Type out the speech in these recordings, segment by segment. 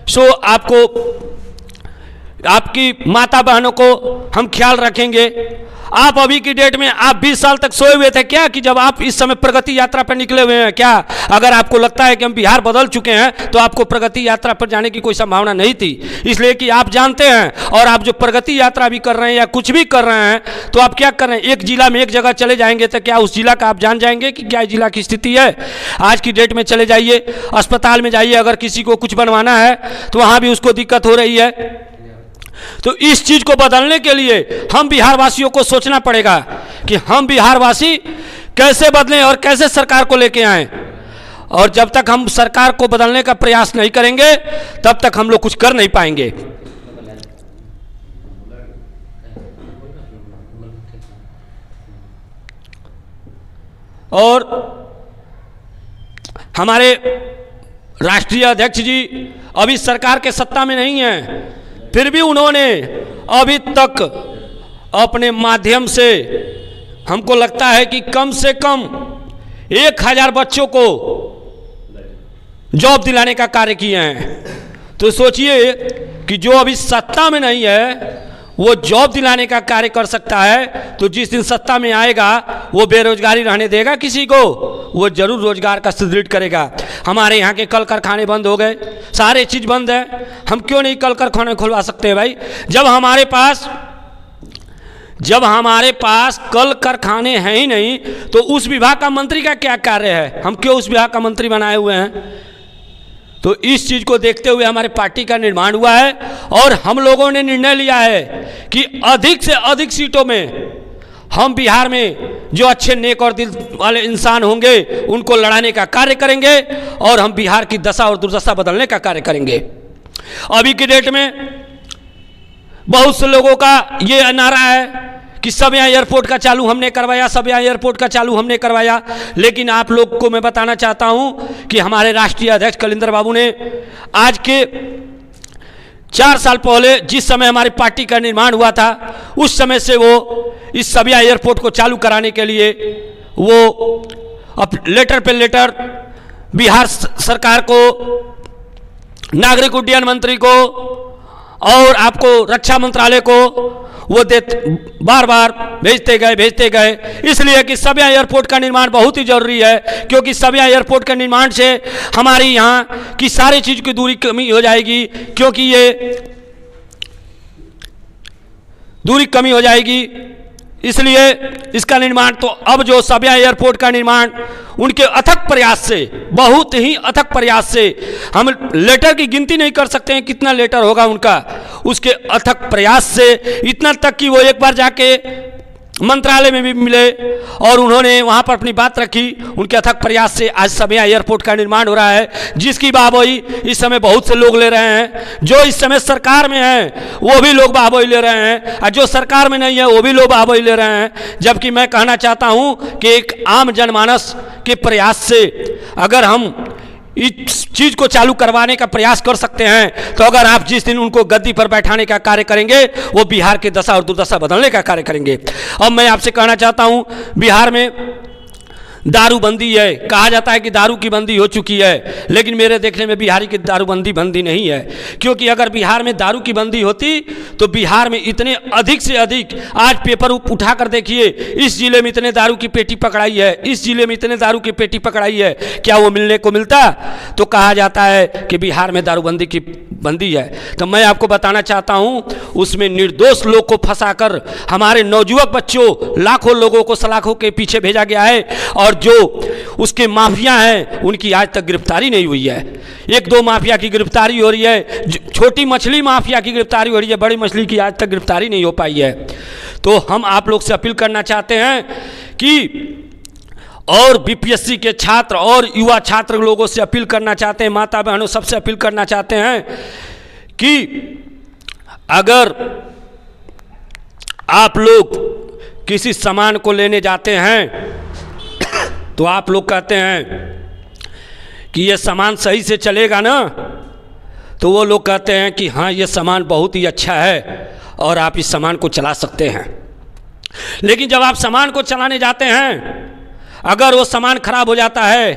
सो आपको, आपकी माता बहनों को हम ख्याल रखेंगे। आप अभी की डेट में आप 20 साल तक सोए हुए थे क्या कि जब आप इस समय प्रगति यात्रा पर निकले हुए हैं क्या? अगर आपको लगता है कि हम बिहार बदल चुके हैं तो आपको प्रगति यात्रा पर जाने की कोई संभावना नहीं थी, इसलिए कि आप जानते हैं। और आप जो प्रगति यात्रा भी कर रहे हैं या कुछ भी कर रहे हैं तो आप क्या कर रहे हैं, एक जिला में एक जगह चले जाएंगे तो क्या उस जिला का आप जान जाएंगे कि क्या जिला की स्थिति है? आज की डेट में चले जाइए, अस्पताल में जाइए, अगर किसी को कुछ बनवाना है तो वहाँ भी उसको दिक्कत हो रही है। तो इस चीज को बदलने के लिए हम बिहार वासियों को सोचना पड़ेगा कि हम बिहार वासी कैसे बदलें और कैसे सरकार को लेके आएं। और जब तक हम सरकार को बदलने का प्रयास नहीं करेंगे तब तक हम लोग कुछ कर नहीं पाएंगे। और हमारे राष्ट्रीय अध्यक्ष जी अभी सरकार के सत्ता में नहीं है, फिर भी उन्होंने अभी तक अपने माध्यम से हमको लगता है कि कम से कम 1000 बच्चों को जॉब दिलाने का कार्य किए हैं। तो सोचिए कि जो अभी सत्ता में नहीं है वो जॉब दिलाने का कार्य कर सकता है, तो जिस दिन सत्ता में आएगा वो बेरोजगारी रहने देगा किसी को? वो जरूर रोजगार का सुदृढ़ करेगा। हमारे यहाँ के कल कारखाने बंद हो गए, सारे चीज़ बंद है, हम क्यों नहीं कल कारखाने खुलवा सकते हैं भाई? जब हमारे पास कल कारखाने हैं ही नहीं तो उस विभाग का मंत्री का क्या कार्य है? हम क्यों उस विभाग का मंत्री बनाए हुए हैं? तो इस चीज़ को देखते हुए हमारे पार्टी का निर्माण हुआ है और हम लोगों ने निर्णय लिया है कि अधिक से अधिक सीटों में हम बिहार में जो अच्छे नेक और दिल वाले इंसान होंगे उनको लड़ाने का कार्य करेंगे और हम बिहार की दशा और दुर्दशा बदलने का कार्य करेंगे। अभी की डेट में बहुत से लोगों का ये नारा है कि सब यहाँ एयरपोर्ट का चालू हमने करवाया, सब यहाँ एयरपोर्ट का चालू हमने करवाया। लेकिन आप लोग को मैं बताना चाहता हूँ कि हमारे राष्ट्रीय अध्यक्ष कलिंदर बाबू ने आज के 4 साल पहले जिस समय हमारी पार्टी का निर्माण हुआ था उस समय से वो इस सबिया एयरपोर्ट को चालू कराने के लिए वो अब लेटर पे लेटर बिहार सरकार को, नागरिक उड्डयन मंत्री को और आपको रक्षा मंत्रालय को वो बार बार भेजते गए इसलिए कि सबिया एयरपोर्ट का निर्माण बहुत ही जरूरी है, क्योंकि सबिया एयरपोर्ट के निर्माण से हमारी यहाँ की सारी चीज़ की दूरी कमी हो जाएगी, क्योंकि ये दूरी कमी हो जाएगी। इसलिए इसका निर्माण तो अब जो सबिया एयरपोर्ट का निर्माण उनके अथक प्रयास से, बहुत ही अथक प्रयास से, हम लेटर की गिनती नहीं कर सकते हैं कितना लेटर होगा उनका, उसके अथक प्रयास से इतना तक कि वो एक बार जाके मंत्रालय में भी मिले और उन्होंने वहाँ पर अपनी बात रखी। उनके अथक प्रयास से आज सबिया एयरपोर्ट का निर्माण हो रहा है, जिसकी वाहवाही इस समय बहुत से लोग ले रहे हैं। जो इस समय सरकार में हैं वो भी लोग वाहवाही ले रहे हैं और जो सरकार में नहीं है वो भी लोग वाहवाही ले रहे हैं। जबकि मैं कहना चाहता हूँ कि एक आम जनमानस के प्रयास से अगर हम इस चीज़ को चालू करवाने का प्रयास कर सकते हैं, तो अगर आप जिस दिन उनको गद्दी पर बैठाने का कार्य करेंगे वो बिहार की दशा और दुर्दशा बदलने का कार्य करेंगे। अब मैं आपसे कहना चाहता हूं, बिहार में दारूबंदी है, कहा जाता है कि दारू की बंदी हो चुकी है, लेकिन मेरे देखने में बिहारी की दारूबंदी बंदी नहीं है। क्योंकि अगर बिहार में दारू की बंदी होती तो बिहार में इतने अधिक से अधिक, आज पेपर उठा कर देखिए, इस जिले में इतने दारू की पेटी पकड़ाई है, इस जिले में इतने दारू की पेटी पकड़ाई है, क्या वो मिलने को मिलता? तो कहा जाता है कि बिहार में दारूबंदी की बंदी है। तो मैं आपको बताना चाहता हूँ उसमें निर्दोष लोग को फंसाकर हमारे नौजुवक बच्चों, लाखों लोगों को सलाखों के पीछे भेजा गया है और जो उसके माफिया हैं उनकी आज तक गिरफ्तारी नहीं हुई है। 1-2 माफिया की गिरफ्तारी हो रही है, छोटी मछली माफिया की गिरफ्तारी हो रही है, बड़ी मछली की आज तक गिरफ्तारी नहीं हो पाई है। तो हम आप लोग से अपील करना चाहते हैं कि, और बीपीएससी के छात्र और युवा छात्र लोगों से अपील करना चाहते हैं, माता बहनों सबसे अपील करना चाहते हैं कि अगर आप लोग किसी सामान को लेने जाते हैं तो आप लोग कहते हैं कि ये सामान सही से चलेगा ना, तो वो लोग कहते हैं कि हाँ ये सामान बहुत ही अच्छा है और आप इस सामान को चला सकते हैं। लेकिन जब आप सामान को चलाने जाते हैं, अगर वो सामान खराब हो जाता है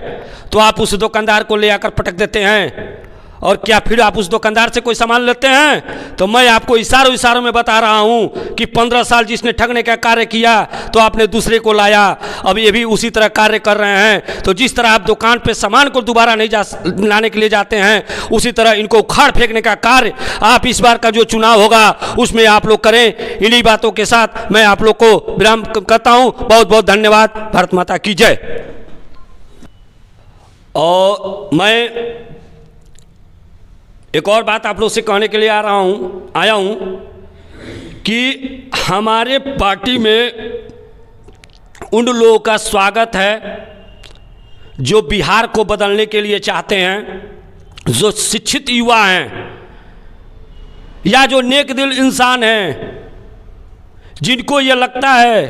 तो आप उस दुकानदार को ले आकर पटक देते हैं और क्या फिर आप उस दुकानदार से कोई सामान लेते हैं? तो मैं आपको इशारों में बता रहा हूं कि 15 साल जिसने ठगने का कार्य किया तो आपने दूसरे को लाया, अब ये भी उसी तरह कार्य कर रहे हैं। तो जिस तरह आप दुकान पे सामान को दोबारा नहीं लाने के लिए जाते हैं, उसी तरह इनको उखाड़ फेंकने का कार्य आप इस बार का जो चुनाव होगा उसमें आप लोग करें। इन्हीं बातों के साथ मैं आप लोग को विराम करता हूं। बहुत बहुत धन्यवाद। भारत माता की जय। और मैं एक और बात आप लोग से कहने के लिए आया हूं कि हमारे पार्टी में उन लोगों का स्वागत है जो बिहार को बदलने के लिए चाहते हैं, जो शिक्षित युवा हैं या जो नेक दिल इंसान हैं, जिनको ये लगता है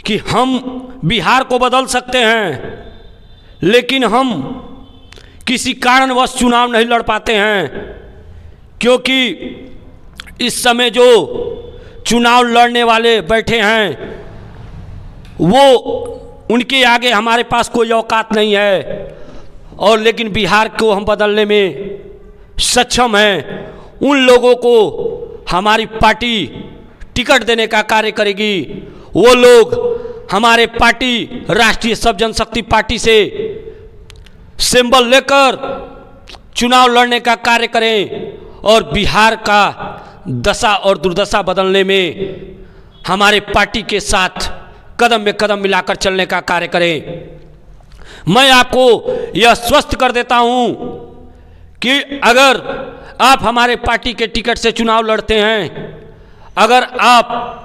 कि हम बिहार को बदल सकते हैं लेकिन हम किसी कारणवश चुनाव नहीं लड़ पाते हैं, क्योंकि इस समय जो चुनाव लड़ने वाले बैठे हैं वो उनके आगे हमारे पास कोई औकात नहीं है, और लेकिन बिहार को हम बदलने में सक्षम हैं। उन लोगों को हमारी पार्टी टिकट देने का कार्य करेगी। वो लोग हमारे पार्टी राष्ट्रीय सब जनशक्ति पार्टी से सिंबल लेकर चुनाव लड़ने का कार्य करें और बिहार का दशा और दुर्दशा बदलने में हमारे पार्टी के साथ कदम में कदम मिलाकर चलने का कार्य करें। मैं आपको यह स्पष्ट कर देता हूं कि अगर आप हमारे पार्टी के टिकट से चुनाव लड़ते हैं, अगर आप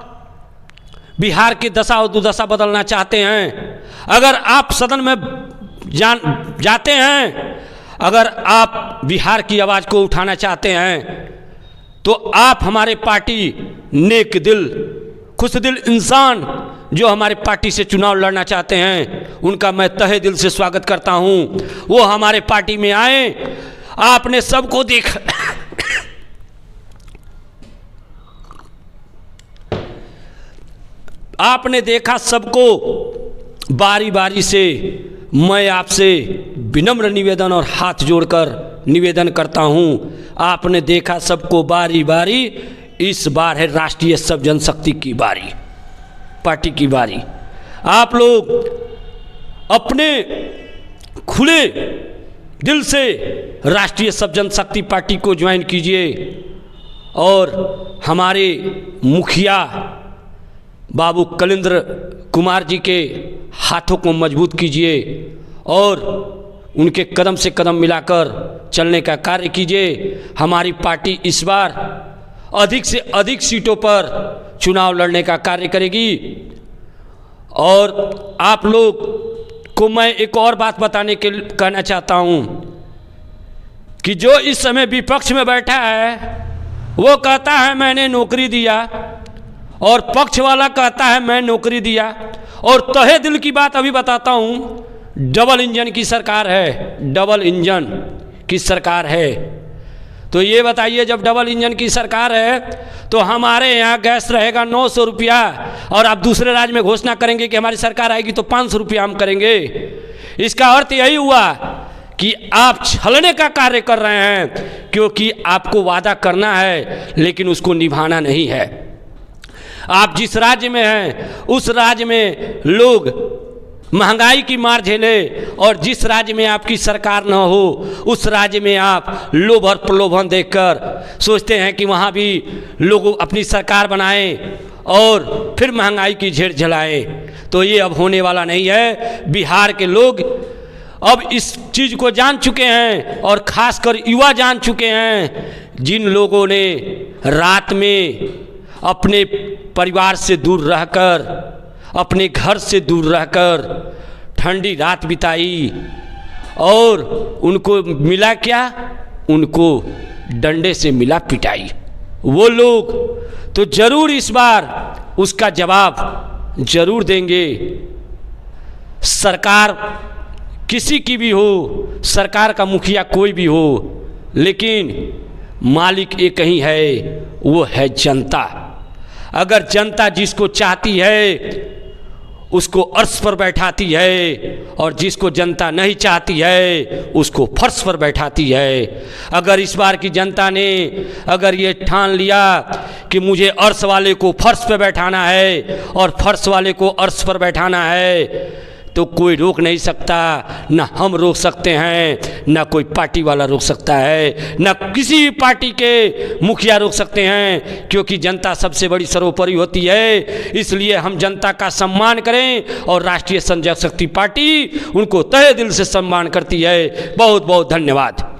बिहार की दशा और दुर्दशा बदलना चाहते हैं, अगर आप सदन में जाते हैं, अगर आप बिहार की आवाज़ को उठाना चाहते हैं, तो आप हमारे पार्टी नेक दिल खुश दिल इंसान जो हमारे पार्टी से चुनाव लड़ना चाहते हैं उनका मैं तहे दिल से स्वागत करता हूं। वो हमारे पार्टी में आए। आपने सबको देखा आपने देखा सबको बारी बारी से। मैं आपसे विनम्र निवेदन और हाथ जोड़कर निवेदन करता हूं, आपने देखा सबको बारी बारी। इस बार है राष्ट्रीय सब जनशक्ति की बारी, पार्टी की बारी। आप लोग अपने खुले दिल से राष्ट्रीय सब जनशक्ति पार्टी को ज्वाइन कीजिए और हमारे मुखिया बाबू कलिंद्र कुमार जी के हाथों को मजबूत कीजिए और उनके कदम से कदम मिलाकर चलने का कार्य कीजिए। हमारी पार्टी इस बार अधिक से अधिक सीटों पर चुनाव लड़ने का कार्य करेगी। और आप लोग को मैं एक और बात बताने के कहना चाहता हूं कि जो इस समय विपक्ष में बैठा है वो कहता है मैंने नौकरी दिया, और पक्ष वाला कहता है मैं नौकरी दिया। और तहे दिल की बात अभी बताता हूं, डबल इंजन की सरकार है, डबल इंजन की सरकार है। तो ये बताइए, जब डबल इंजन की सरकार है तो हमारे यहाँ गैस रहेगा 900 रुपया, और आप दूसरे राज्य में घोषणा करेंगे कि हमारी सरकार आएगी तो 500 रुपया हम करेंगे। इसका अर्थ यही हुआ कि आप छलने का कार्य कर रहे हैं, क्योंकि आपको वादा करना है लेकिन उसको निभाना नहीं है। आप जिस राज्य में हैं उस राज्य में लोग महंगाई की मार झेले, और जिस राज्य में आपकी सरकार न हो उस राज्य में आप लोभ और प्रलोभन देखकर सोचते हैं कि वहाँ भी लोग अपनी सरकार बनाएं और फिर महंगाई की झेड़ झेलाएं। तो ये अब होने वाला नहीं है। बिहार के लोग अब इस चीज़ को जान चुके हैं, और ख़ासकर युवा जान चुके हैं। जिन लोगों ने रात में अपने परिवार से दूर रहकर, अपने घर से दूर रहकर ठंडी रात बिताई, और उनको मिला क्या? उनको डंडे से मिला पिटाई। वो लोग तो जरूर इस बार उसका जवाब जरूर देंगे। सरकार किसी की भी हो, सरकार का मुखिया कोई भी हो, लेकिन मालिक एक ही है, वो है जनता। अगर जनता जिसको चाहती है उसको अर्श पर बैठाती है और जिसको जनता नहीं चाहती है उसको फर्श पर बैठाती है। अगर इस बार की जनता ने अगर ये ठान लिया कि मुझे अर्श वाले को फर्श पर बैठाना है और फर्श वाले को अर्श पर बैठाना है, तो कोई रोक नहीं सकता, ना हम रोक सकते हैं, ना कोई पार्टी वाला रोक सकता है, ना किसी भी पार्टी के मुखिया रोक सकते हैं, क्योंकि जनता सबसे बड़ी सर्वोपरि होती है। इसलिए हम जनता का सम्मान करें और राष्ट्रीय जनशक्ति पार्टी उनको तहे दिल से सम्मान करती है। बहुत बहुत धन्यवाद।